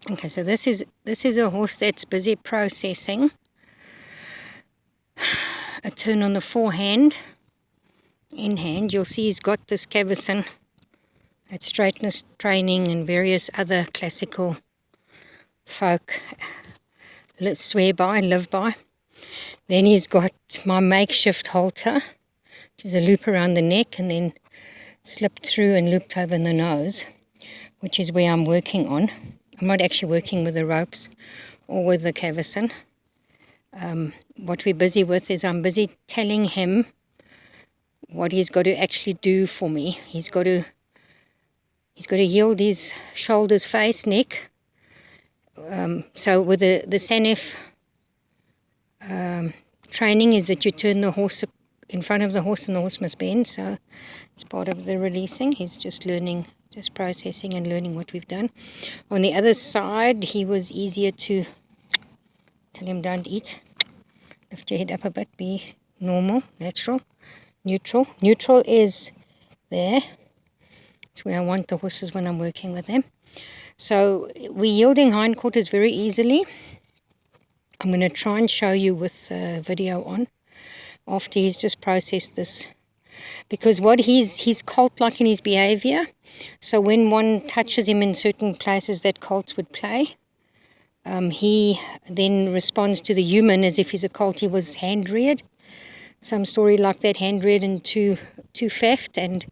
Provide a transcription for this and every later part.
Okay, so this is a horse that's busy processing a turn on the forehand, in hand. You'll see he's got this cavesson that straightness training and various other classical folk swear by and live by. Then he's got my makeshift halter, which is a loop around the neck and then slipped through and looped over the nose, which is where I'm working on. I'm not actually working with the ropes or with the cavesson. What we're busy with is I'm busy telling him what he's got to actually do for me. He's got to yield his shoulders, face, neck. So with the Sanef training is that you turn the horse in front of the horse and the horse must bend. So it's part of the releasing. He's just learning, just processing and learning what we've done. On the other side, he was easier to tell him don't eat. Lift your head up a bit, be normal, natural, neutral. Neutral is there. It's where I want the horses when I'm working with them. So we're yielding hindquarters very easily. I'm going to try and show you with video on after he's just processed this. Because what he's colt-like in his behaviour. So when one touches him in certain places that colts would play, he then responds to the human as if he's a colt. He was hand-reared. Some story like that, hand-reared and too faffed. And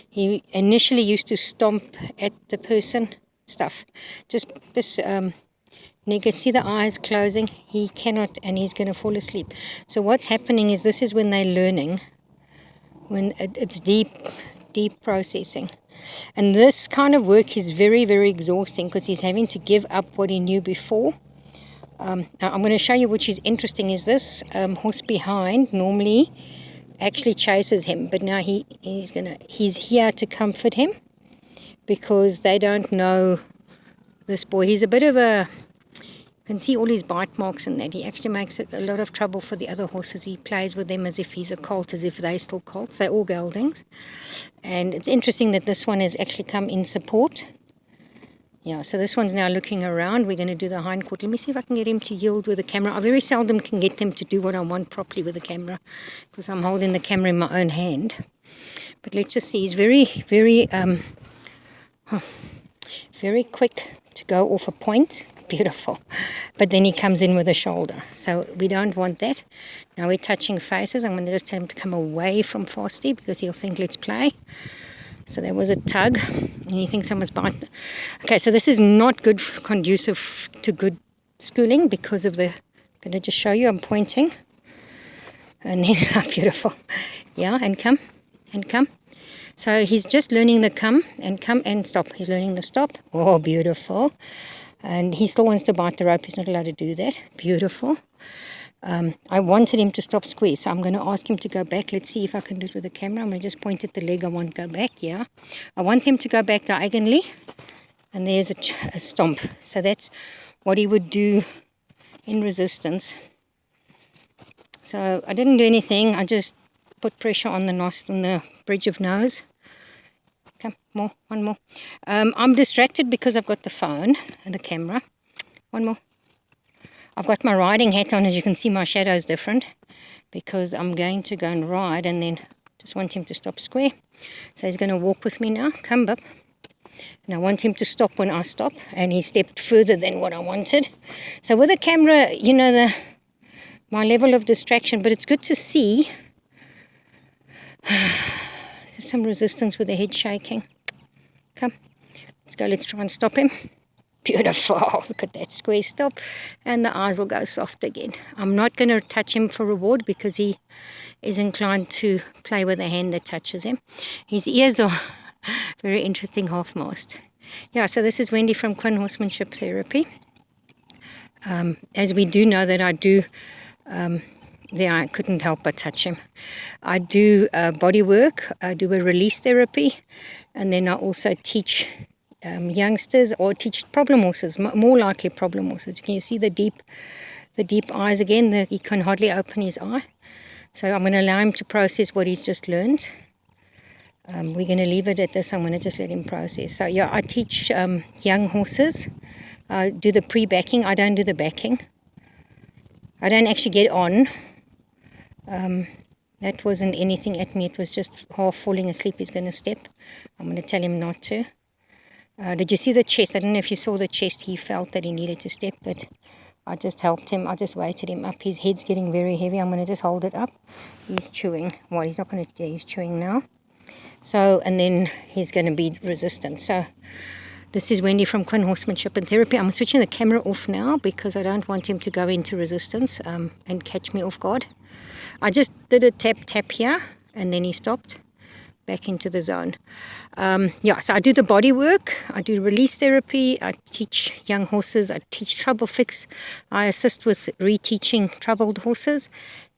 he initially used to stomp at the person. Stuff. Just you can see the eyes closing. He cannot, and he's going to fall asleep. So what's happening is this is when they're learning, when it's deep processing. And this kind of work is very, very exhausting because he's having to give up what he knew before. Now I'm going to show you, which is interesting, is this horse behind normally actually chases him, but now he's here to comfort him because they don't know this boy. He's a bit of a, you can see all his bite marks and that. He actually makes it a lot of trouble for the other horses. He plays with them as if he's a colt, as if they're still colts. They're all geldings. And it's interesting that this one has actually come in support. Yeah, so this one's now looking around. We're going to do the hindquarter. Let me see if I can get him to yield with the camera. I very seldom can get them to do what I want properly with the camera because I'm holding the camera in my own hand. But let's just see. He's very, very, very quick to go off a point. Beautiful. But then he comes in with a shoulder. So we don't want that. Now we're touching faces. I'm going to just tell him to come away from Fasty because he'll think let's play. So there was a tug. And he thinks I must bite. Okay, so this is not good, conducive to good schooling because of the, I'm going to just show you, I'm pointing. And then, beautiful. Yeah, and come, and come. So he's just learning the come and stop. He's learning the stop. Oh, beautiful. And he still wants to bite the rope. He's not allowed to do that. Beautiful. I wanted him to stop squeeze, so I'm going to ask him to go back. Let's see if I can do it with the camera. I'm going to just point at the leg. I want to go back, yeah. I want him to go back diagonally. And there's a stomp. So that's what he would do in resistance. So I didn't do anything. I just put pressure on the nostril, on the bridge of nose. Come, more, one more. I'm distracted because I've got the phone and the camera. One more. I've got my riding hat on. As you can see, my shadow is different because I'm going to go and ride and then just want him to stop square. So he's going to walk with me now. Come, bub. And I want him to stop when I stop. And he stepped further than what I wanted. So with the camera, you know, my level of distraction. But it's good to see there's some resistance with the head shaking. Come, let's go. Let's try and stop him. Beautiful. Look at that square stop. And the eyes will go soft again. I'm not going to touch him for reward because he is inclined to play with the hand that touches him. His ears are very interesting half-mast. Yeah, so this is Wendy from Quinn Horsemanship Therapy. As we do know that I do, there I couldn't help but touch him. I do bodywork, I do a release therapy, and then I also teach youngsters or teach problem horses, more likely problem horses. Can you see the deep eyes again? He can hardly open his eye. So I'm going to allow him to process what he's just learned. we're going to leave it at this. I'm going to just let him process. So yeah, I teach young horses. I do the pre-backing. I don't do the backing. I don't actually get on. That wasn't anything at me. It was just half falling asleep. He's going to step. I'm going to tell him not to. Did you see the chest? I don't know if you saw the chest. He felt that he needed to step, but I just helped him. I just weighted him up. His head's getting very heavy. I'm going to just hold it up. He's chewing. Well, he's not going to, yeah, he's chewing now. So, and then he's going to be resistant. So, this is Wendy from Quinn Horsemanship Therapy. I'm switching the camera off now because I don't want him to go into resistance and catch me off guard. I just did a tap here, and then he stopped. Back into the zone. So I do the body work, I do release therapy, I teach young horses, I teach trouble fix, I assist with reteaching troubled horses,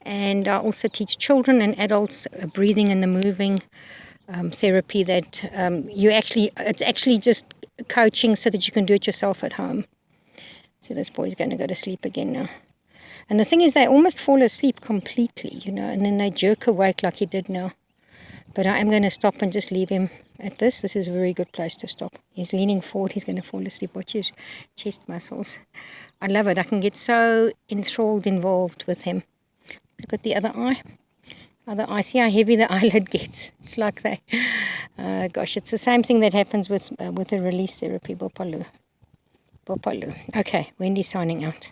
and I also teach children and adults breathing and the moving therapy that it's actually just coaching so that you can do it yourself at home. So this boy's going to go to sleep again now. And the thing is, they almost fall asleep completely, and then they jerk awake like he did now. But I am going to stop and just leave him at this. This is a very good place to stop. He's leaning forward. He's going to fall asleep. Watch his chest muscles. I love it. I can get so enthralled, involved with him. Look at the other eye. Other eye. See how heavy the eyelid gets. It's like that. Gosh, it's the same thing that happens with the release therapy. Bopalu. Okay, Wendy signing out.